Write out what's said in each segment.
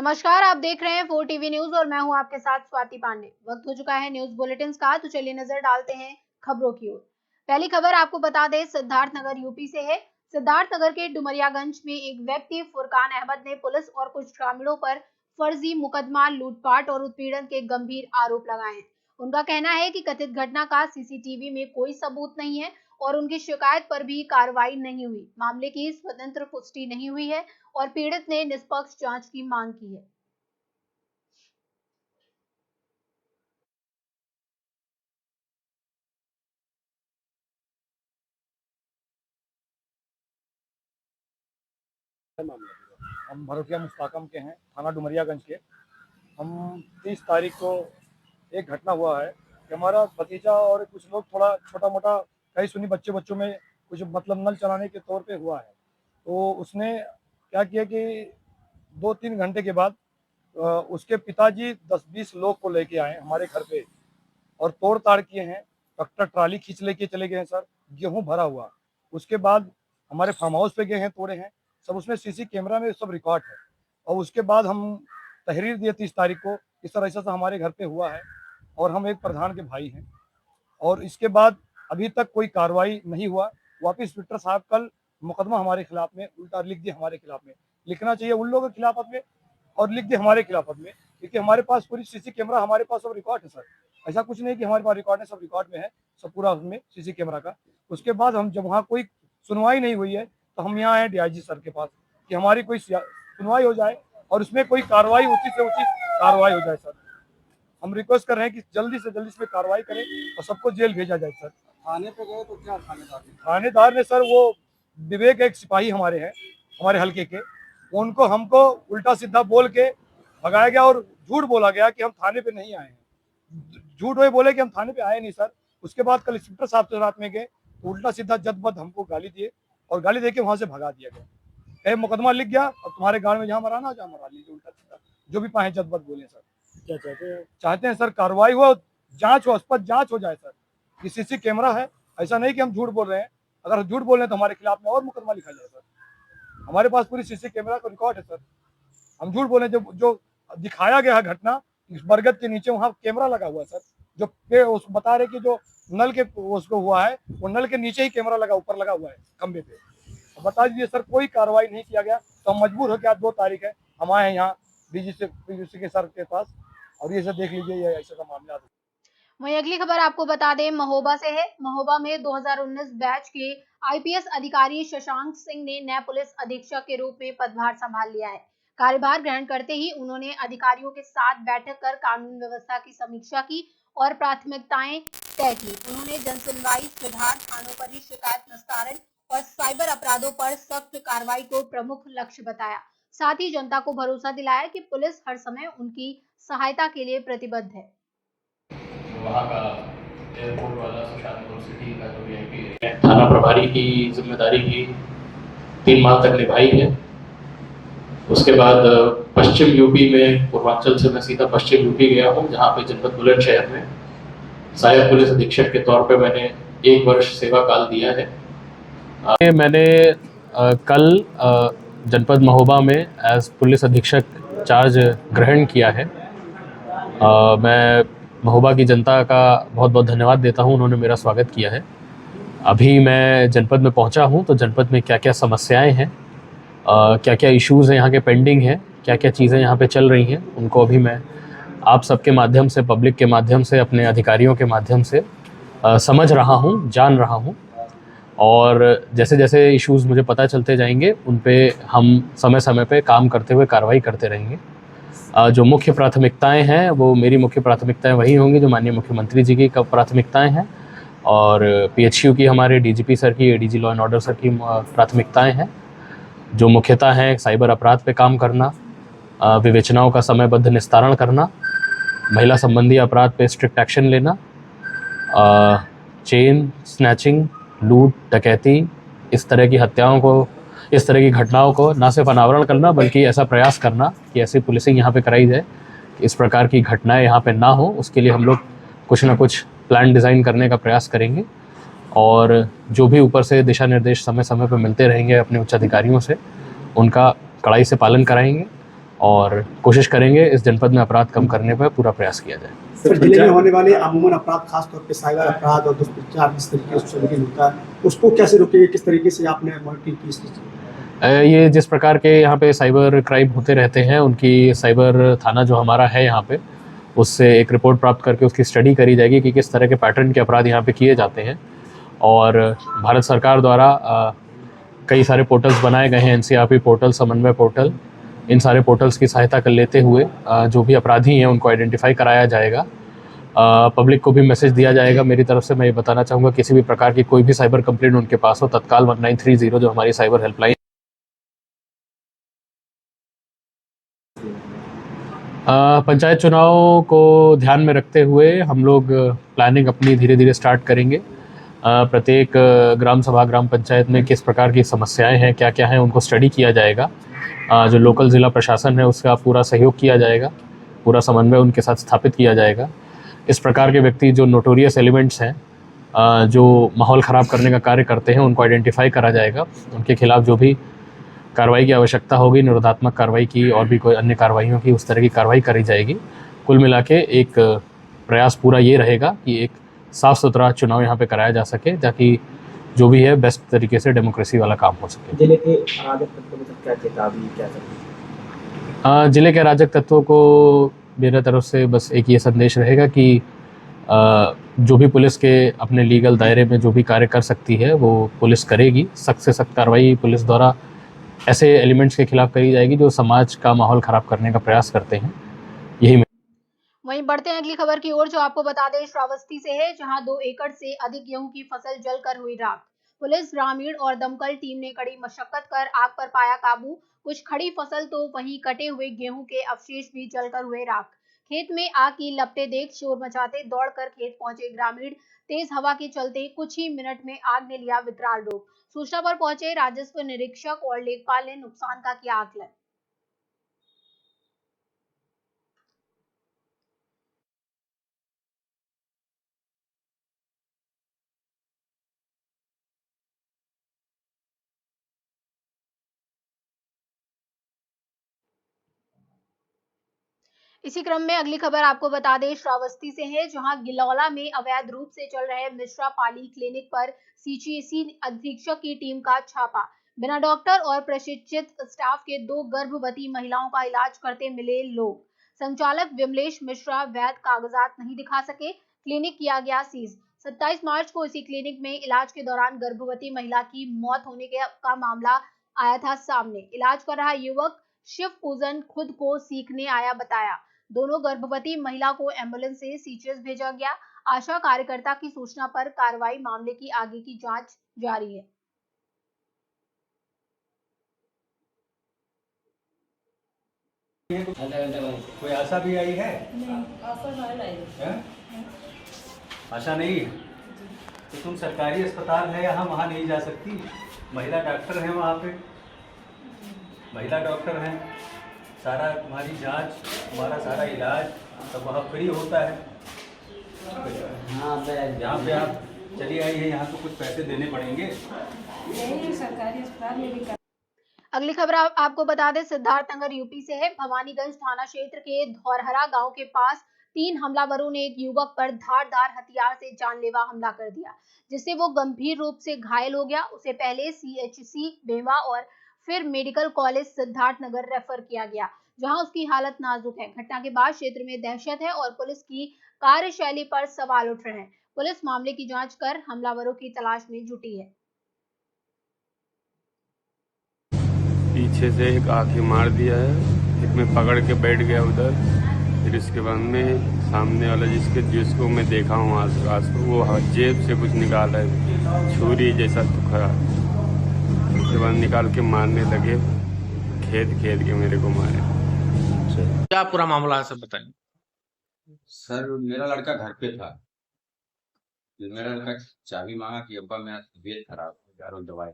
नमस्कार, आप देख रहे हैं 4 टीवी न्यूज और मैं हूं आपके साथ स्वाति पांडे। वक्त हो चुका है न्यूज बुलेटिन का, तो चलिए नजर डालते हैं खबरों की ओर। पहली खबर आपको बता दें, सिद्धार्थनगर यूपी से है। सिद्धार्थनगर के डुमरियागंज में एक व्यक्ति फुरकान अहमद ने पुलिस और कुछ ग्रामीणों पर फर्जी मुकदमा, लूटपाट और उत्पीड़न के गंभीर आरोप लगाए हैं। उनका कहना है कि कथित घटना का सीसीटीवी में कोई सबूत नहीं है और उनकी शिकायत पर भी कार्रवाई नहीं हुई। मामले की स्वतंत्र पुष्टि नहीं हुई है और पीड़ित ने निष्पक्ष जांच की मांग की है। हम भरोसिया मुस्ताकम के हैं, थाना डुमरियागंज के। हम 30 तारीख को एक घटना हुआ है कि हमारा भतीजा और कुछ लोग थोड़ा छोटा मोटा कहीं सुनी बच्चों में कुछ मतलब नल चलाने के तौर पे हुआ है। तो उसने क्या किया कि 2-3 घंटे के बाद उसके पिताजी 10-20 लोग को लेके आए हमारे घर पे और तोड़ ताड़ किए हैं। ट्रैक्टर ट्राली खींच लेके चले गए हैं सर, गेहूँ भरा हुआ। उसके बाद हमारे फार्म हाउस पे गए हैं, तोड़े हैं सब, उसमें सीसी कैमरा में सब रिकॉर्ड है। और उसके बाद हम तहरीर दिए 30 तारीख को, इस तरह ऐसा हमारे घर पे हुआ है और हम एक प्रधान के भाई हैं। और इसके बाद अभी तक कोई कार्रवाई नहीं हुआ। वापिस इंस्पेक्टर साहब कल मुकदमा हमारे खिलाफ में उल्टा लिख दिए, हमारे खिलाफ में लिखना चाहिए उन लोगों के खिलाफ में और लिख दिए हमारे खिलाफ में, क्योंकि हमारे पास पूरी सीसी कैमरा, हमारे पास सब रिकॉर्ड है सर। ऐसा कुछ नहीं कि हमारे पास रिकॉर्ड है, सब रिकॉर्ड में है, सब पूरा उसमें सीसी कैमरा का। उसके बाद हम जब वहाँ कोई सुनवाई नहीं हुई है तो हम यहाँ आए डीआईजी सर के पास कि हमारी कोई सुनवाई हो जाए और उसमें कोई कार्रवाई उचित से उचित कार्रवाई हो जाए सर। हम रिक्वेस्ट कर रहे हैं कि जल्दी से जल्दी इसमें कार्रवाई करें और सबको जेल भेजा जाए सर। थाने पे गए तो क्या थानेदार ने सर, वो विवेक एक सिपाही हमारे हैं, हमारे हल्के के, उनको हमको उल्टा सीधा बोल के भगाया गया और झूठ बोला गया कि हम थाने पे नहीं आए हैं। झूठ वही बोले कि हम थाने पे आए नहीं सर। उसके बाद कल इंस्पेक्टर साहब से रात में गए तो उल्टा सीधा जदबद हमको गाली दिए और गाली दे के वहां से भगा दिया गया। कहे मुकदमा लिख गया और तुम्हारे गांव में जहाँ मराना जहाँ मरा लीजिए, उल्टा सीधा जो भी पाए जदबद बोले सर। क्या चाहते हैं सर? कार्रवाई हो, जांच हो, स्पष्ट जांच हो जाए सर। कि सीसी कैमरा है, ऐसा नहीं कि हम झूठ बोल रहे हैं। अगर झूठ बोल रहे हैं तो हमारे खिलाफ में और मुकदमा लिखा जाए सर। हमारे पास पूरी सीसी कैमरा का रिकॉर्ड है सर। हम झूठ बोले, जो दिखाया गया है घटना, बरगद के नीचे वहाँ कैमरा लगा हुआ है सर। जो उसको बता रहे कि जो नल के उसको हुआ है, वो नल के नीचे ही कैमरा लगा, ऊपर लगा हुआ है खंबे पे। तो बता दीजिए सर, कोई कार्रवाई नहीं किया गया। तो हम मजबूर हो के आज 2 तारीख है, हम आए हैं यहाँ डीजी के सर के पास और ये सब देख लीजिए, ये ऐसा का मामला। वहीं अगली खबर आपको बता दें, महोबा से है। महोबा में 2019 बैच के आईपीएस अधिकारी शशांक सिंह ने नए पुलिस अधीक्षक के रूप में पदभार संभाल लिया है। कार्यभार ग्रहण करते ही उन्होंने अधिकारियों के साथ बैठक कर कानून व्यवस्था की समीक्षा की और प्राथमिकताएं तय की। उन्होंने जनसुनवाई, सुधार, थानों पर ही शिकायत निस्तारण और साइबर अपराधों पर सख्त कार्रवाई को प्रमुख लक्ष्य बताया। साथ ही जनता को भरोसा दिलाया कि पुलिस हर समय उनकी सहायता के लिए प्रतिबद्ध है। वहाँ का एयरपोर्ट वाला सुशांतपुर सिटी का जो वीआईपी है, थाना प्रभारी की जिम्मेदारी की 3 माह तक निभाई है। उसके बाद पश्चिम यूपी में, पूर्वांचल से मैं सीधा पश्चिम यूपी गया हूँ, जहाँ पे जनपद बुलंदशहर में सहायक पुलिस अधीक्षक के तौर पे मैंने 1 वर्ष सेवा काल दिया है। मैंने कल जनपद महोबा में एज पुलिस अधीक्षक चार्ज ग्रहण किया है। मैं महोबा की जनता का बहुत बहुत धन्यवाद देता हूं, उन्होंने मेरा स्वागत किया है। अभी मैं जनपद में पहुंचा हूं तो जनपद में क्या क्या समस्याएं हैं, क्या क्या इश्यूज़ हैं यहाँ के पेंडिंग हैं, क्या क्या चीज़ें यहाँ पे चल रही हैं, उनको अभी मैं आप सबके माध्यम से, पब्लिक के माध्यम से, अपने अधिकारियों के माध्यम से समझ रहा हूँ, जान रहा हूँ। और जैसे जैसे इश्यूज़ मुझे पता चलते जाएंगे उन पे हम समय समय पे काम करते हुए कार्रवाई करते रहेंगे। जो मुख्य प्राथमिकताएं हैं, वो मेरी मुख्य प्राथमिकताएं वही होंगी जो माननीय मुख्यमंत्री जी की प्राथमिकताएं हैं और पीएचयू की, हमारे डीजीपी सर की, ADG law and order sir की प्राथमिकताएं हैं, जो मुख्यतः हैं साइबर अपराध पे काम करना, विवेचनाओं का समयबद्ध निस्तारण करना, महिला संबंधी अपराध पे स्ट्रिक्ट एक्शन लेना, चेन स्नैचिंग, लूट, डकैती, इस तरह की हत्याओं को, इस तरह की घटनाओं को न सिर्फ अनावरण करना बल्कि ऐसा प्रयास करना कि ऐसी पुलिसिंग यहाँ पे कराई जाए कि इस प्रकार की घटनाएं यहाँ पे ना हो। उसके लिए हम लोग कुछ ना कुछ प्लान डिज़ाइन करने का प्रयास करेंगे और जो भी ऊपर से दिशा निर्देश समय समय पर मिलते रहेंगे अपने उच्च अधिकारियों से, उनका कड़ाई से पालन कराएंगे और कोशिश करेंगे इस जनपद में अपराध कम करने पर पूरा प्रयास किया जाए। सर, जिले में होने वाले अमूमन अपराध, खासतौर पे साइबर अपराध और दुष्प्रचार जिस तरीके से संगठित होता है, उसको कैसे रोकेंगे, किस तरीके से आपने मॉनिटरिंग की इस चीज़ की? ये जिस प्रकार के यहाँ पे साइबर क्राइम होते रहते हैं, उनकी साइबर थाना जो हमारा है यहाँ पे, उससे एक रिपोर्ट प्राप्त करके उसकी स्टडी करी जाएगी कि किस तरह के पैटर्न के अपराध यहाँ पे किए जाते हैं। और भारत सरकार द्वारा कई सारे पोर्टल्स बनाए गए हैं, एनसीआरपी पोर्टल, समन्वय पोर्टल, इन सारे पोर्टल्स की सहायता कर लेते हुए जो भी अपराधी हैं उनको आइडेंटिफाई कराया जाएगा। पब्लिक को भी मैसेज दिया जाएगा। मेरी तरफ से मैं ये बताना चाहूँगा, किसी भी प्रकार की कोई भी साइबर कंप्लेंट उनके पास हो, तत्काल 1930 जो हमारी साइबर हेल्पलाइन, पंचायत चुनाव को ध्यान में रखते हुए हम लोग प्लानिंग अपनी धीरे धीरे स्टार्ट करेंगे। प्रत्येक ग्राम सभा, ग्राम पंचायत में किस प्रकार की समस्याएं हैं, क्या क्या हैं, उनको स्टडी किया जाएगा। जो लोकल ज़िला प्रशासन है उसका पूरा सहयोग किया जाएगा, पूरा समन्वय उनके साथ स्थापित किया जाएगा। इस प्रकार के व्यक्ति जो नोटोरियस एलिमेंट्स हैं, जो माहौल ख़राब करने का कार्य करते हैं, उनको आइडेंटिफाई करा जाएगा। उनके खिलाफ़ जो भी कार्रवाई की आवश्यकता होगी, निरोधात्मक कार्रवाई की और भी कोई अन्य कार्रवाइयों की, उस तरह की कार्रवाई करी जाएगी। कुल मिला के एक प्रयास पूरा ये रहेगा कि एक साफ़ सुथरा चुनाव यहाँ पे कराया जा सके, ताकि जो भी है बेस्ट तरीके से डेमोक्रेसी वाला काम हो सके। जिले के अराजक तत्वों को क्या चेतावनी, क्या सकती? जिले के अराजक तत्वों को मेरे तरफ से बस एक ये संदेश रहेगा कि जो भी पुलिस के अपने लीगल दायरे में जो भी कार्य कर सकती है वो पुलिस करेगी। सख्त से सख्त कार्रवाई पुलिस द्वारा ऐसे एलिमेंट्स के खिलाफ करी जाएगी जो समाज का माहौल ख़राब करने का प्रयास करते हैं। यही वहीं बढ़ते हैं अगली खबर की ओर, जो आपको बता दें श्रावस्ती से है, जहां 2 एकड़ से अधिक गेहूं की फसल जलकर हुई राख। पुलिस, ग्रामीण और दमकल टीम ने कड़ी मशक्कत कर आग पर पाया काबू। कुछ खड़ी फसल तो वहीं कटे हुए गेहूं के अवशेष भी जलकर हुए राख। खेत में आग की लपटें देख शोर मचाते दौड़कर खेत पहुंचे ग्रामीण। तेज हवा के चलते कुछ ही मिनट में आग ने लिया विकराल रूप। सूचना पर पहुंचे राजस्व निरीक्षक और लेखपाल ने नुकसान का किया आकलन। इसी क्रम में अगली खबर आपको बता दें श्रावस्ती से है, जहां गिलौला में अवैध रूप से चल रहे मिश्रा पाली क्लिनिक पर सीजीएसी अधीक्षक की टीम का छापा। बिना डॉक्टर और प्रशिक्षित स्टाफ के 2 गर्भवती महिलाओं का इलाज करते मिले लोग। संचालक विमलेश मिश्रा वैध कागजात नहीं दिखा सके, क्लिनिक किया गया सीज। 27 मार्च को इसी क्लिनिक में इलाज के दौरान गर्भवती महिला की मौत होने का मामला आया था सामने। इलाज कर रहा युवक शिव पूजन खुद को सीखने आया बताया। दोनों गर्भवती महिला को एम्बुलेंस से सीचीएस भेजा गया। आशा कार्यकर्ता की सूचना पर कार्रवाई, मामले की आगे की जांच जारी है। कोई आशा भी आई है? आशा नहीं है तो तुम सरकारी अस्पताल है यहाँ, वहाँ नहीं जा सकती? महिला डॉक्टर हैं वहाँ पे, महिला डॉक्टर हैं, सारा तुम्हारी जांच, तुम्हारा सारा इलाज सब वहाँ फ्री होता है। यहाँ पे आप चली आई है, यहाँ तो कुछ पैसे देने पड़ेंगे। सरकारी अस्पताल में भी। अगली खबर आपको बता दें सिद्धार्थनगर यूपी से है। भवानीगंज थाना क्षेत्र के धौरहरा गांव के पास 3 हमलावरों ने एक युवक पर धारदार हथियार से जानलेवा हमला कर दिया, जिससे वो गंभीर रूप से घायल हो गया। उसे पहले सीएचसी बेवा और फिर मेडिकल कॉलेज सिद्धार्थनगर रेफर किया गया, जहां उसकी हालत नाजुक है। घटना के बाद क्षेत्र में दहशत है और पुलिस की कार्यशैली पर सवाल उठ रहे हैं। पुलिस मामले की जांच कर हमलावरों की तलाश में जुटी है। पीछे से एक आके मार दिया है, एक में पकड़ के बैठ गया उधर। फिर इसके बाद में सामने वाला जिसको मैं देखा हूँ आस वो जेब से कुछ निकाला है, छुरी जैसा दुखा। उसके बाद निकाल के मारने लगे, खेद के मेरे को मारे। क्या पूरा मामला है सब बताएं। सर मेरा लड़का घर पे था, मेरा लड़का चाबी मांगा कि अब्बा मेरा तबीयत खराब है, यारो दवाई।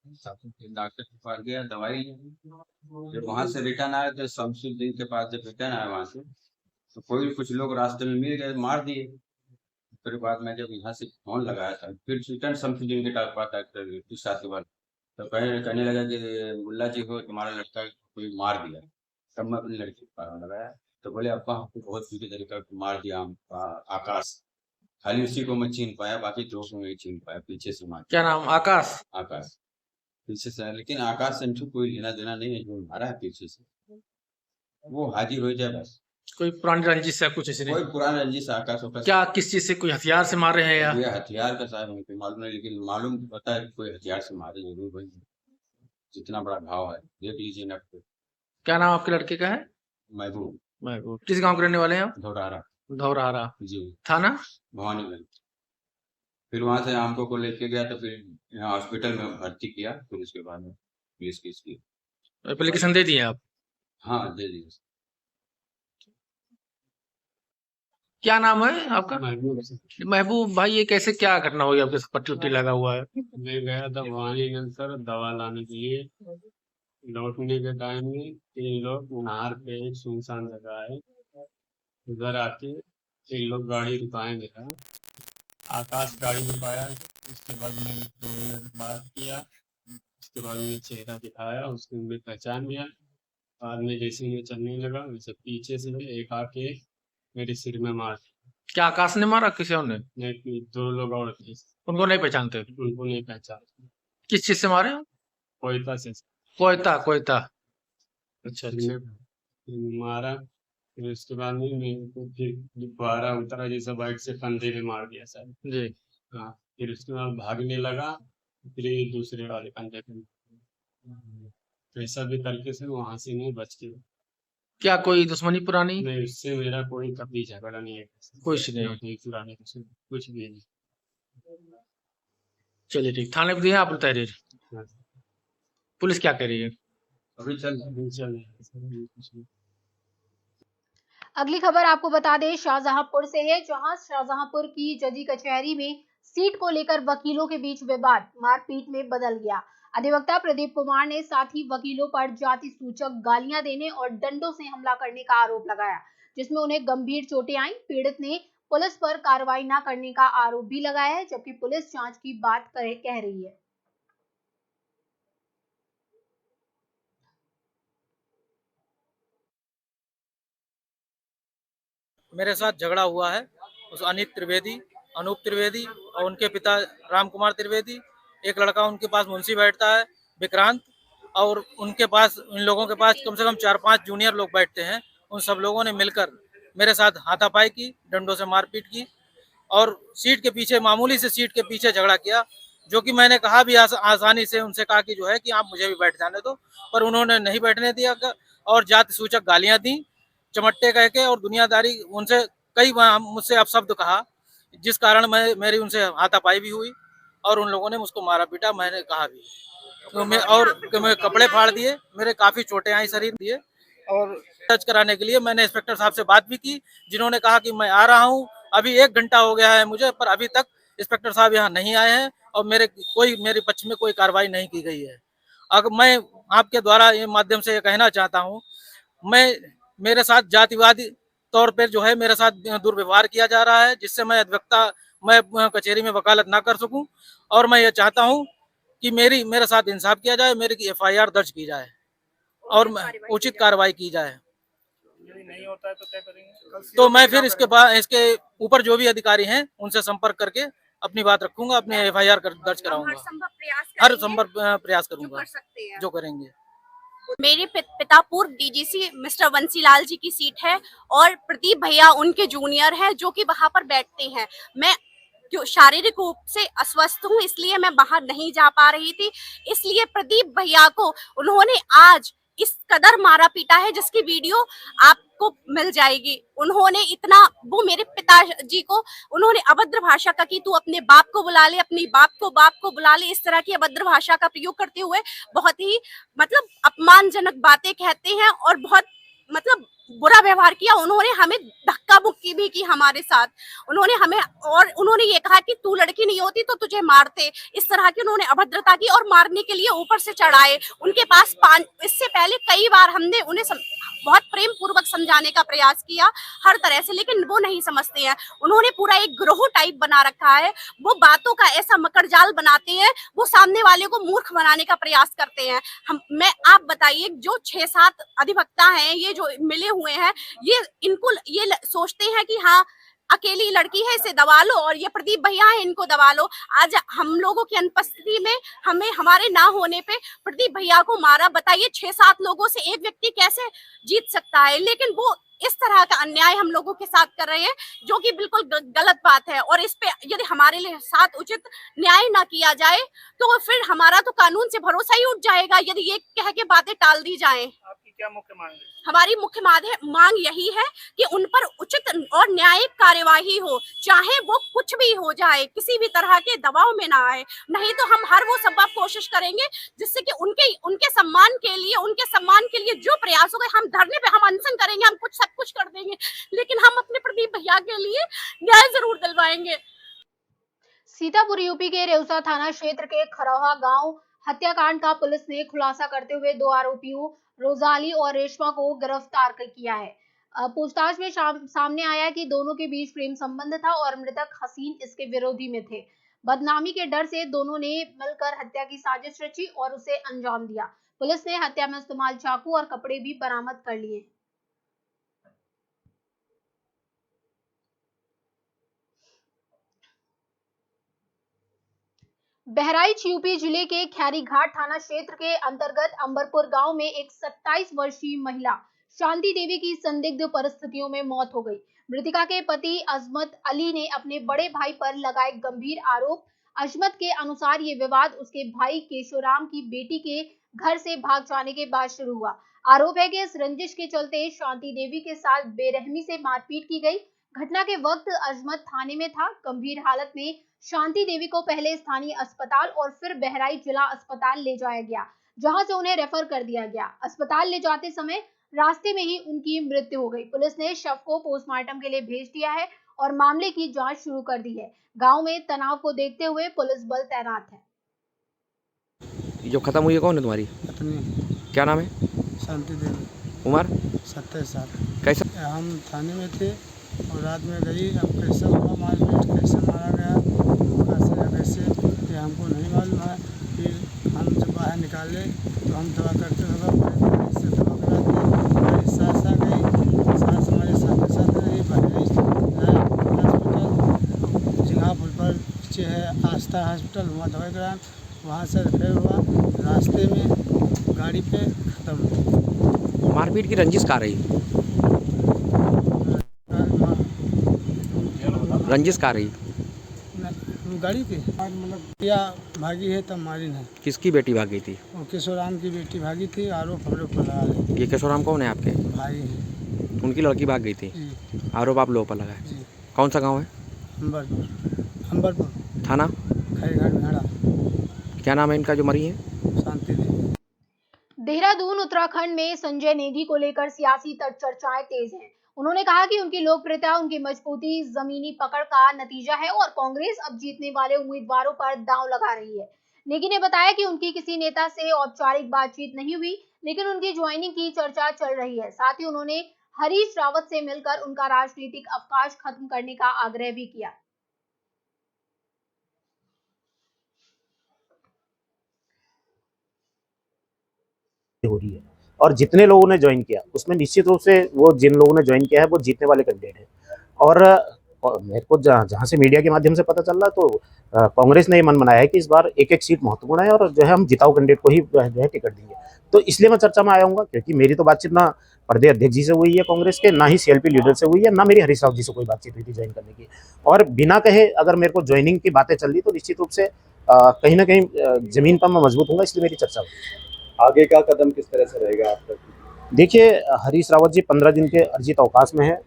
डॉक्टर के पास गया, दवाई। जब वहां से रिटर्न आया तो शमसुद्दीन के पास जब रिटर्न आया वहां से, तो कुछ लोग रास्ते में मिल गए, मार दिए। फिर बाद में जब यहाँ से फोन लगाया था, फिर रिटर्न शमसुद्दीन के पास डॉक्टर कुछ साल के बाद, तो कहने लगा कि मुल्ला जी को तुम्हारा लड़का कोई मार दिया। तब मैं अपनी लड़की को पारा लगाया, तो बोले अब्बा हमको बहुत बुरी तरीके से मार दिया आकाश। खाली उसी को मैं छीन पाया, बाकी दो को नहीं छीन पाया, पीछे से मार। क्या नाम? आकाश? आकाश पीछे से, लेकिन आकाश से इनको कोई लेना देना नहीं है, जो मारा है पीछे से वो हाजिर हो जाए बस। कोई पुरानी रंजिश है कुछ इसने? कोई पुराना रंजिश आकाश होकर क्या किस चीज से, कोई हथियार से मार रहे हैं या? ये हथियार का शायद हमको मालूम नहीं, लेकिन मालूम पता है कि कोई हथियार से मारे जरूर भाई, जितना बड़ा घाव है देख लीजिए नट पे। क्या नाम आपके लड़के का है? महबूब। महबूब। किस गांव के रहने वाले हैं आप? धौरारा। धौरारा। जी। थाना? भवानीगंज। फिर वहां से हमको को लेके गया, तो फिर यहाँ हॉस्पिटल में भर्ती किया, फिर उसके बाद में पुलिस केस की। एप्लीकेशन दे दिए आप? हाँ दे दिए। क्या नाम है आपका? महबूब भाई, ये कैसे, क्या घटना हुई आपके साथ? पट्टी उट्टी लगा हुआ है? मैं गया था भवानीगंज सर दवा लाने के लिए। लौटने के टाइम में 3 लोग नहर पे एक सुनसान जगह है, उधर आके 3 लोग गाड़ी रुकाए मेरा। आकाश गाड़ी रुकाया, उसके बाद मैंने 2 मिनट बात किया, उसके बाद में चेहरा दिखाया, उसको मैं पहचान लिया। बाद में जैसे मैं चलने लगा, वैसे पीछे से एक आके मेरे सिर में मार। क्या आकाश ने मारा किसी और ने? नहीं, 2 लोग और थे, उनको नहीं पहचानते? उनको नहीं पहचान। किस चीज से मारे? कोयता से कोयता? कोयता, अच्छा अच्छा। मारा। फिर उसके बाद में मेरे को फिर दोबारा उतरा, जैसा बाइक से कंधे में मार दिया सर जी। हाँ, फिर उसके बाद भागने लगा, फिर ये दूसरे वाले कंधे पे ऐसा भी करके से वहां से नहीं बच गया। क्या कोई दुश्मनी पुरानी? नहीं, उससे मेरा कोई कभी झगड़ा नहीं है, कुछ नहीं? पुराने कुछ भी नहीं। चलिए ठीक, थाने पे दिए आप तहरीर? हाँ। पुलिस क्या कह रही है? अभी चल अगली खबर आपको बता दें शाहजहांपुर से है, जहां शाहजहांपुर की जजी कचहरी में सीट को लेकर वकीलों के बीच विवाद मारपीट में बदल गया। अधिवक्ता प्रदीप कुमार ने साथ ही वकीलों पर जाति सूचक गालियां देने और डंडों से हमला करने का आरोप लगाया, जिसमें उन्हें गंभीर चोटें आईं। पीड़ित ने पुलिस पर कार्रवाई न करने का आरोप भी लगाया है, जबकि पुलिस जांच की बात कह रही है। मेरे साथ झगड़ा हुआ है उस अनूप त्रिवेदी और उनके पिता राम कुमार त्रिवेदी। एक लड़का उनके पास मुंशी बैठता है विक्रांत, और उनके पास, इन लोगों के पास कम से कम 4-5 जूनियर लोग बैठते हैं। उन सब लोगों ने मिलकर मेरे साथ हाथापाई की, डंडों से मारपीट की और सीट के पीछे, मामूली से सीट के पीछे झगड़ा किया, जो कि मैंने कहा भी आसानी से उनसे कहा कि जो है कि आप मुझे भी बैठ जाने दो, पर उन्होंने नहीं बैठने दिया और जाति सूचक गालियां दी, चमट्टे कह के, और दुनियादारी उनसे कई मुझसे अपशब्द कहा, जिस कारण मेरी उनसे हाथापाई भी हुई और उन लोगों ने मुझको मारा पीटा। मैंने कहा भी तो मैं कपड़े फाड़ दिए, मेरे काफी चोटें आई शरीर दिए। और टच कराने के लिए मैंने इंस्पेक्टर साहब से बात भी की, जिन्होंने कहा कि मैं आ रहा हूं, अभी 1 घंटा हो गया है मुझे, पर अभी तक इंस्पेक्टर साहब यहाँ नहीं आए हैं और मेरे पक्ष में कोई कार्रवाई नहीं की गई है। अगर मैं आपके द्वारा ये माध्यम से ये कहना चाहता हूँ, मेरे साथ जातिवादी तौर पर जो है मेरे साथ दुर्व्यवहार किया जा रहा है, जिससे मैं कचहरी में वकालत ना कर सकूं, और मैं ये चाहता हूं कि मेरे साथ इंसाफ किया जाए, मेरी FIR दर्ज की जाए और उचित कार्रवाई की जाए। यदि नहीं होता है तो क्या करेंगे? तो मैं फिर इसके ऊपर जो भी अधिकारी हैं उनसे संपर्क करके अपनी बात रखूंगा, अपनी FIR दर्ज कराऊंगा। हर संभव प्रयास करूंगा जो करेंगे। मेरे पिता पूर्व DGC मिस्टर बंसीलाल जी की सीट है और प्रदीप भैया उनके जूनियर हैं जो कि वहां पर बैठते हैं। मैं शारीरिक रूप से अस्वस्थ हूँ, इसलिए मैं बाहर नहीं जा पा रही थी। इसलिए प्रदीप भैया को उन्होंने आज इस कदर मारा पीटा है, जिसकी वीडियो आपको मिल जाएगी। उन्होंने इतना, वो मेरे पिताजी को उन्होंने अभद्र भाषा का कि तू अपने बाप को बुला ले, अपनी बाप को बुला ले, इस तरह की अभद्र भाषा का प्रयोग करते हुए बहुत ही मतलब अपमानजनक बातें कहते हैं और बहुत मतलब बुरा व्यवहार किया। उन्होंने हमें धक्का मुक्की भी की हमारे साथ। उन्होंने ये कहा कि तू लड़की नहीं होती तो तुझे मारते, इस तरह की उन्होंने अभद्रता की और मारने के लिए ऊपर से चढ़ाए। उनके पास इससे पहले कई बार हमने उन्हें बहुत प्रेम पूर्वक समझाने का प्रयास किया हर तरह से, लेकिन वो नहीं समझते हैं। उन्होंने पूरा एक ग्रोह टाइप बना रखा है, वो बातों का ऐसा मकड़जाल बनाते हैं, वो सामने वाले को मूर्ख बनाने का प्रयास करते हैं। आप बताइए, जो 6-7 अधिवक्ता हैं, ये जो मिले हुए हैं, ये इनको ये सोचते हैं कि हाँ अकेली लड़की है, इसे दबा लो, और ये प्रदीप भैया है, इनको दबा लो। आज हम लोगों की अनुपस्थिति में, हमारे ना होने पे प्रदीप भैया को मारा। बताइए 6-7 लोगों से एक व्यक्ति कैसे जीत सकता है? लेकिन वो इस तरह का अन्याय हम लोगों के साथ कर रहे हैं, जो कि बिल्कुल गलत बात है। और इस पे यदि हमारे लिए साथ उचित न्याय ना किया जाए तो फिर हमारा तो कानून से भरोसा ही उठ जाएगा, यदि ये कह के बातें टाल दी जाएं। आपकी क्या मुख्य मांग है? हमारी मुख्य मांग यही है कि उन पर उचित और न्यायिक कार्यवाही हो, चाहे वो कुछ भी हो जाए, किसी भी तरह के दबाव में ना आए। नहीं तो हम हर वो संभव कोशिश करेंगे जिससे कि उनके सम्मान के लिए जो प्रयास होगा, हम धरने पे, हम अनशन करेंगे, हम सब कुछ कर देंगे, लेकिन हम अपने प्रदीप भैया के लिए न्याय जरूर दिलवाएंगे। सीतापुर यूपी के रेउसा थाना क्षेत्र के खरौहा गांव हत्याकांड का पुलिस ने खुलासा करते हुए 2 आरोपियों रोजाली और रेशमा को गिरफ्तार किया है। पूछताछ में सामने आया कि दोनों के बीच प्रेम संबंध था और मृतक हसीन इसके विरोधी में थे। बदनामी के डर से दोनों ने मिलकर हत्या की साजिश रची और उसे अंजाम दिया। पुलिस ने हत्या में इस्तेमाल चाकू और कपड़े भी बरामद कर लिए। बहराइच यूपी जिले के खैरीघाट थाना क्षेत्र के अंतर्गत अंबरपुर गांव में एक 27 वर्षीय महिला शांति देवी की संदिग्ध परिस्थितियों में मौत हो गई। मृतिका के पति अजमत अली ने अपने बड़े भाई पर लगाए गंभीर आरोप। अजमत के अनुसार ये विवाद उसके भाई केशोराम की बेटी के घर से भाग जाने के बाद शुरू हुआ। आरोप है कि इस रंजिश के चलते शांति देवी के साथ बेरहमी से मारपीट की गई। घटना के वक्त अजमत थाने में था। गंभीर हालत में शांति देवी को पहले स्थानीय अस्पताल और फिर बहराइच जिला अस्पताल ले जाया गया, जहां से उन्हें रेफर कर दिया गया। अस्पताल ले जाते समय रास्ते में ही उनकी मृत्यु हो गई। पुलिस ने शव को पोस्टमार्टम के लिए भेज दिया है और मामले की जांच शुरू कर दी है। गांव में तनाव को देखते हुए पुलिस बल तैनात है। जो खत्म हुई है कौन है तुम्हारी? अपनी। क्या नाम है? शांति देवी। उम्र? 27 साल। कैसा? हम थाने में थे और रात में गई। अब कैसे हुआ मारपीट, कैसे मारा गया, कैसे ये हमको नहीं मालूम है। फिर हम जब बाहर निकाले तो हम दवा करते हुए से दवा कराते हमारी सास आ गई। सास हमारे साथ रही। हॉस्पिटल जिंगापुर पर पीछे है आस्था हॉस्पिटल, वहाँ दवाई कराया। वहाँ से रेफर हुआ, रास्ते में गाड़ी पे ख़त्म हुआ। मारपीट की रंजिश कहाँ रही? रंजिश कहाँ रही? गाड़ी की मतलब या भागी है तब मारी है। किसकी बेटी भागी थी? वो केशोराम की बेटी भागी थी। आरोप हम लोग पर लगा रहे। ये केशोराम कौन है आपके? भाई है। उनकी लड़की भाग गई थी, आरोप आप लोगों पर लगा है। कौन सा गांव है? अंबरपुर थाना खैरीघाट में। क्या नाम है इनका जो मरी है? शांति देवी। देहरादून उत्तराखंड में संजय नेगी को लेकर सियासी चर्चाएं तेज हैं। उन्होंने कहा कि उनकी लोकप्रियता, उनकी मजबूती जमीनी पकड़ का नतीजा है और कांग्रेस अब जीतने वाले उम्मीदवारों पर दांव लगा रही है। नेगी ने बताया कि उनकी किसी नेता से औपचारिक बातचीत नहीं हुई, लेकिन उनकी ज्वाइनिंग की चर्चा चल रही है। साथ ही उन्होंने हरीश रावत से मिलकर उनका राजनीतिक अवकाश खत्म करने का आग्रह भी किया। हो रही है और जितने लोगों ने ज्वाइन किया उसमें निश्चित रूप से वो जिन लोगों ने ज्वाइन किया है वो जीतने वाले कैंडिडेट है। और मेरे को जहाँ से मीडिया के माध्यम से पता चल रहा तो कांग्रेस ने ये मन बनाया है कि इस बार एक सीट महत्वपूर्ण है और जो है हम जिताऊ कैंडिडेट को ही जो है टिकट देंगे। तो इसलिए मैं चर्चा में आया हूँ, क्योंकि मेरी तो बातचीत ना प्रदेश अध्यक्ष जी से हुई है कांग्रेस के, ना ही सीएलपी लीडर से हुई है, ना मेरी हरीश राव जी से कोई बातचीत हुई थी ज्वाइन करने की। और बिना कहे अगर मेरे को ज्वाइनिंग की बातें चल रही तो निश्चित रूप से कहीं ना कहीं जमीन पर मैं मजबूत हूँ, इसलिए मेरी चर्चा हुई। आगे का कदम किस तरह से रहेगा आपका? देखिए, हरीश रावत जी 15 दिन के अर्जित अवकाश में है।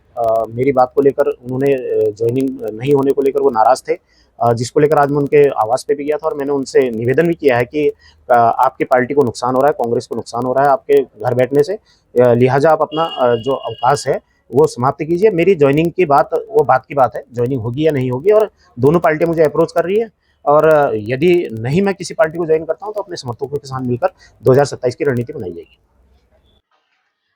मेरी बात को लेकर उन्होंने ज्वाइनिंग नहीं होने को लेकर वो नाराज़ थे, जिसको लेकर आज मैं उनके आवास पे भी गया था और मैंने उनसे निवेदन भी किया है कि आपकी पार्टी को नुकसान हो रहा है, कांग्रेस को नुकसान हो रहा है आपके घर बैठने से, लिहाजा आप अपना जो अवकाश है वो समाप्त कीजिए। मेरी ज्वाइनिंग की बात वो बात की बात है, ज्वाइनिंग होगी या नहीं होगी, और दोनों पार्टियाँ मुझे अप्रोच कर रही है और यदि नहीं मैं किसी पार्टी को ज्वाइन करता हूँ तो अपने समर्थकों के साथ मिलकर 2027 की रणनीति बनाई जाएगी।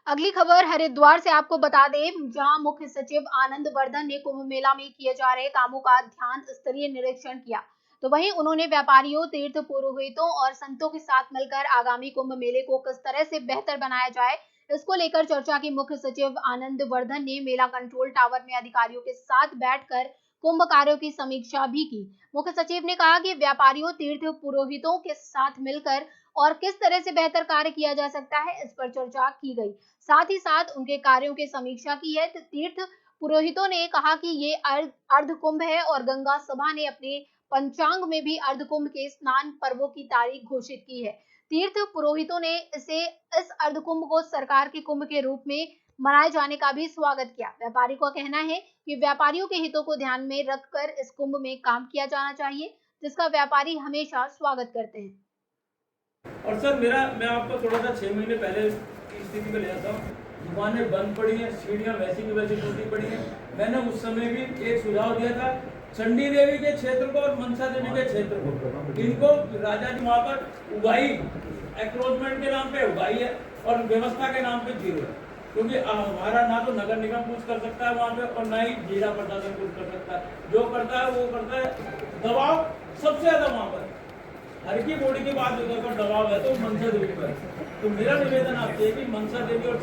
अगली खबर हरिद्वार से आपको बता दें, जहां मुख्य सचिव आनंद वर्धन ने कुंभ मेला में किए जा रहे कामों का ध्यान स्तरीय निरीक्षण किया, तो वहीं उन्होंने व्यापारियों, तीर्थ पुरोहितों और संतों के साथ मिलकर आगामी कुंभ मेले को किस तरह से बेहतर बनाया जाए, इसको लेकर चर्चा की। मुख्य सचिव आनंद वर्धन ने मेला कंट्रोल टावर में अधिकारियों के साथ बैठकर कुंभ कार्यों की समीक्षा भी की। मुख्य सचिव ने कहा कि व्यापारियों, तीर्थ पुरोहितों के साथ मिलकर और किस तरह से बेहतर कार्य किया जा सकता है, इस पर चर्चा की गई। साथ ही साथ उनके कार्यों की समीक्षा की है। तीर्थ पुरोहितों ने कहा कि ये अर्ध कुंभ है और गंगा सभा ने अपने पंचांग में भी अर्ध कुंभ के स्नान पर्वों की तारीख घोषित की है। तीर्थ पुरोहितों ने इस अर्ध कुंभ को सरकार के कुंभ के रूप में मनाए जाने का भी स्वागत किया। व्यापारी का कहना है कि व्यापारियों के हितों को ध्यान में रखकर इस कुंभ में काम किया जाना चाहिए, जिसका व्यापारी हमेशा स्वागत करते हैं। और सर मैं आपको थोड़ा सा 6 महीने पहले की स्थिति में ले आता हूँ। दुकानें बंद पड़ी हैं, सीढ़ियाँ वैसी की वैसी टूटी पड़ी हैं। मैंने उस समय भी एक सुझाव दिया था, चंडी देवी के क्षेत्र को और मनसा देवी के क्षेत्र को, इनको राजा जी वहाँ पर उगाई एक्रोचमेंट के नाम पे उगाई है और व्यवस्था के नाम पे 0 है, क्योंकि हमारा ना तो नगर निगम कुछ कर सकता है वहाँ पे और ना ही जिला प्रशासन कुछ कर सकता है। जो करता है वो करता है, दबाव सबसे ज्यादा वहाँ पर हर की बॉडी की बात होने पर दबाव है तो मनसा देवी पर। तो मेरा निवेदन आपसे है कि मनसा देवी और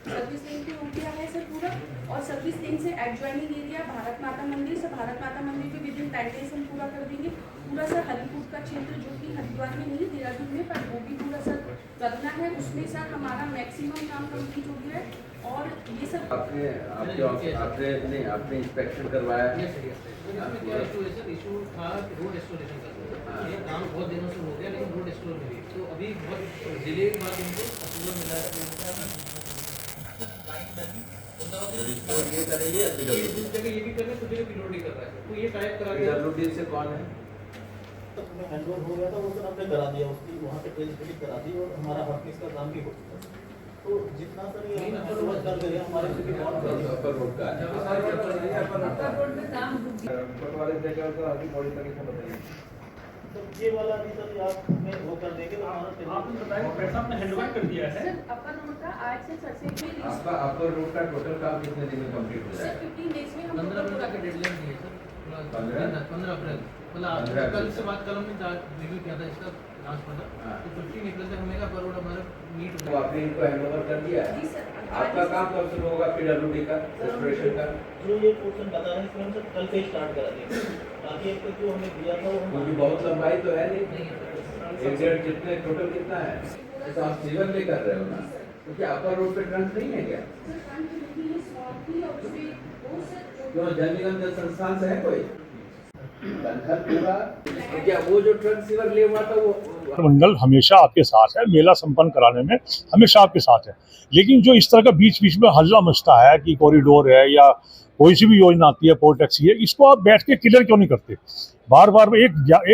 सर्विस लेन पे हो गया है सर पूरा, और सर्विस लेन से एडजॉइनिंग एरिया भारत माता मंदिर से भारत माता मंदिर के विदिन 10 days हम पूरा कर देंगे। पूरा सर हरिपुर का क्षेत्र जो कि हरिद्वार में नहीं, देहरादून में, पर वो भी पूरा सर करना है। उसमें सर हमारा मैक्सिमम काम कंप्लीट हो गया है। और ये सब आपने इंस्पेक्शन करवाया है, ये काम बहुत दिनों से हो गया लेकिन रोड एक्सप्लोर नहीं हुई, तो अभी बहुत डिले के बाद इनको अप्रूवल मिला है। ये करेंगे दूसरी जगह ये भी कर रहे हैं, कुछ जगह पिलोडी कर रहा है, तो ये टाइप करा के डब्ल्यूडी से कौन है? तो हैंडओवर हो गया था, वो सर हमने करा दिया, उसकी वहाँ पे ट्रेन टिकट करा दी और हमारा हॉटकेस का काम भी हो चुका। तो जितना सर ये कर दे हमारे से भी बहुत अपर रोड का अपर रोड में काम वाले जगह का अभी बड़ी तरीके से बताइए। तो ये वाला भी सर आप में वो कर देंगे तो हमारा आपने बताया पैसा आपने हैंडओवर कर दिया है। सर अपर रोड का आज से सर से आपका अपर रोड का टोटल काम कितने दिन में कंप्लीट हो जाएगा? 15 days में हम 15 अप्रैल की डेडलाइन दी है सर। 15 अप्रैल मतलब कल से बात कल हमने रिव्यू किया था इसका लास्ट पता, तो 15 अप्रैल तक हमें अपर रोड हमारा मीट तो आपने इनको हैंडओवर कर दिया है? आपका काम कब शुरू होगा पीडब्ल्यूडी का रेस्टोरेशन का? जो ये पोर्शन बता रहे हैं इसमें हम सर कल से स्टार्ट करा देंगे, ताकि एक तो जो हमें दिया था वो क्योंकि बहुत लंबाई तो है नहीं, 1.5 जितने टोटल कितना है, तो आप सिविल में कर रहे हो ना, क्योंकि अपर रोड पे ट्रंक नहीं है क्या? क्यों जल निगम जल संस्थान से है कोई पूरा? क्या वो जो ट्रंक सिविल ले हुआ था वो मंडल हमेशा आपके साथ है, मेला संपन्न कराने में हमेशा आपके साथ है, लेकिन जो इस तरह का बीच बीच में हल्ला मचता है कि कॉरिडोर है या कोई सी भी योजना आती है, पोर्ट टैक्सी है, इसको आप बैठ के क्लियर क्यों नहीं करते? बार बार एक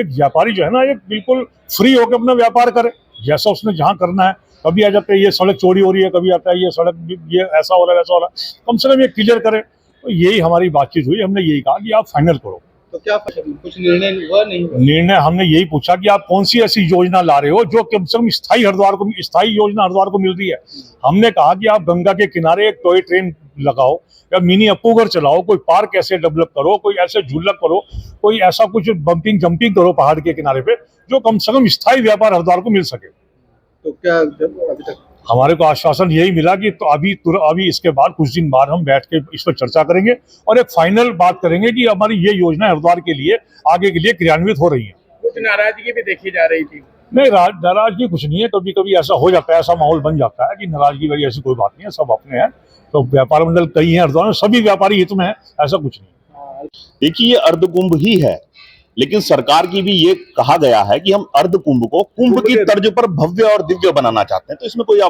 व्यापारी जो है ना, एक बिल्कुल फ्री होकर अपना व्यापार करे, जैसा उसने जहाँ करना है। कभी आ जाता है ये सड़क चोरी हो रही है, कभी आता है ये सड़क ये ऐसा हो रहा है वैसा हो रहा है, कम से कम ये क्लियर करे। तो यही हमारी बातचीत हुई, हमने यही कहा कि आप फाइनल करो। तो क्या कुछ निर्णय हुआ नहीं हुआ? निर्णय हमने यही पूछा कि आप कौन सी ऐसी योजना ला रहे हो जो कम से कम स्थायी योजना हरिद्वार को मिल रही है। हमने कहा कि आप गंगा के किनारे एक टॉय ट्रेन लगाओ या मिनी अपूगर चलाओ, कोई पार्क ऐसे डेवलप करो, कोई ऐसे झूला करो, कोई ऐसा कुछ बम्पिंग जंपिंग करो पहाड़ के किनारे पे, जो कम से कम स्थायी व्यापार हरिद्वार को मिल सके। तो क्या अभी तक हमारे को आश्वासन यही मिला कि तो अभी इसके बाद कुछ दिन बाद हम बैठ के इस पर चर्चा करेंगे और एक फाइनल बात करेंगे कि हमारी ये योजना हरिद्वार के लिए आगे के लिए क्रियान्वित हो रही है। कुछ नाराजगी भी देखी जा रही थी। नहीं, नाराजगी कुछ नहीं है, कभी कभी ऐसा हो जाता है, ऐसा माहौल बन जाता है कि नाराजगी वाली ऐसी कोई बात नहीं है, सब अपने हैं। तो व्यापार मंडल कई हैं हरिद्वार में, सभी व्यापारी हित में है, ऐसा कुछ नहीं। देखिए, ये अर्धकुंभ ही है, लेकिन सरकार की भी ये कहा गया है कि हम अर्धकुंभ को कुंभ की तर्ज पर भव्य और दिव्य बनाना चाहते हैं। तो इसमें कोई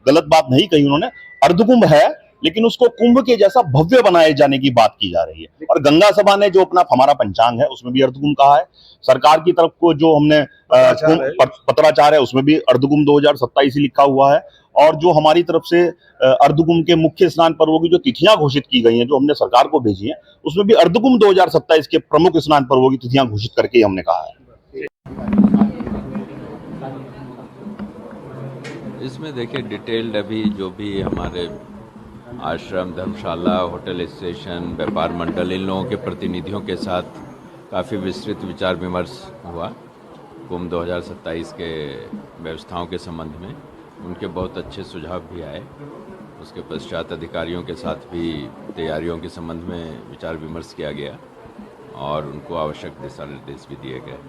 गलत बात नहीं कही उन्होंने। अर्धकुंभ है, लेकिन उसको कुंभ के जैसा भव्य बनाए जाने की बात की जा रही है। और गंगा सभा ने जो हमारा पंचांग है उसमें भी अर्धकुंभ कहा है। सरकार की तरफ को जो हमने पत्राचार है उसमें भी अर्धकुंभ 2027 लिखा हुआ है। और जो हमारी तरफ से अर्धकुंभ के मुख्य स्नान पर्वों की जो तिथियां घोषित की गई हैं, जो हमने सरकार को भेजी हैं, उसमें भी अर्धकुंभ 2027 के प्रमुख स्नान पर्वों की तिथियां घोषित करके हमने कहा है। इसमें देखिए डिटेल्ड अभी जो भी हमारे आश्रम, धर्मशाला, होटल स्टेशन, व्यापार मंडल, इन लोगों के प्रतिनिधियों के साथ काफ़ी विस्तृत विचार विमर्श हुआ कुंभ 2027 के व्यवस्थाओं के संबंध में। उनके बहुत अच्छे सुझाव भी आए। उसके पश्चात अधिकारियों के साथ भी तैयारियों के संबंध में विचार विमर्श किया गया और उनको आवश्यक दिशा निर्देश भी दिए गए।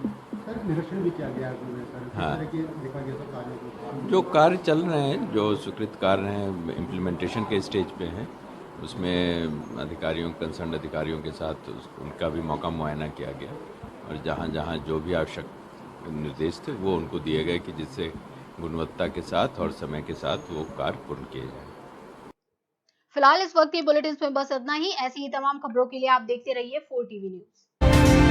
निरीक्षण भी किया गया है सर। हाँ। किस तरह की देखा गया था कार्यों को? जो कार्य चल रहे हैं, जो स्वीकृत कार्य हैं, इम्प्लीमेंटेशन के स्टेज पे हैं, उसमें अधिकारियों, कंसर्न अधिकारियों के साथ उनका भी मौका मुआयना किया गया और जहाँ जहाँ जो भी आवश्यक निर्देश थे वो उनको दिए गए कि जिससे गुणवत्ता के साथ और समय के साथ वो कार्य पूर्ण किए जाए। फिलहाल इस वक्त की बुलेटिन में बस इतना ही। ऐसी ही तमाम खबरों के लिए आप देखते रहिए 4 TV न्यूज।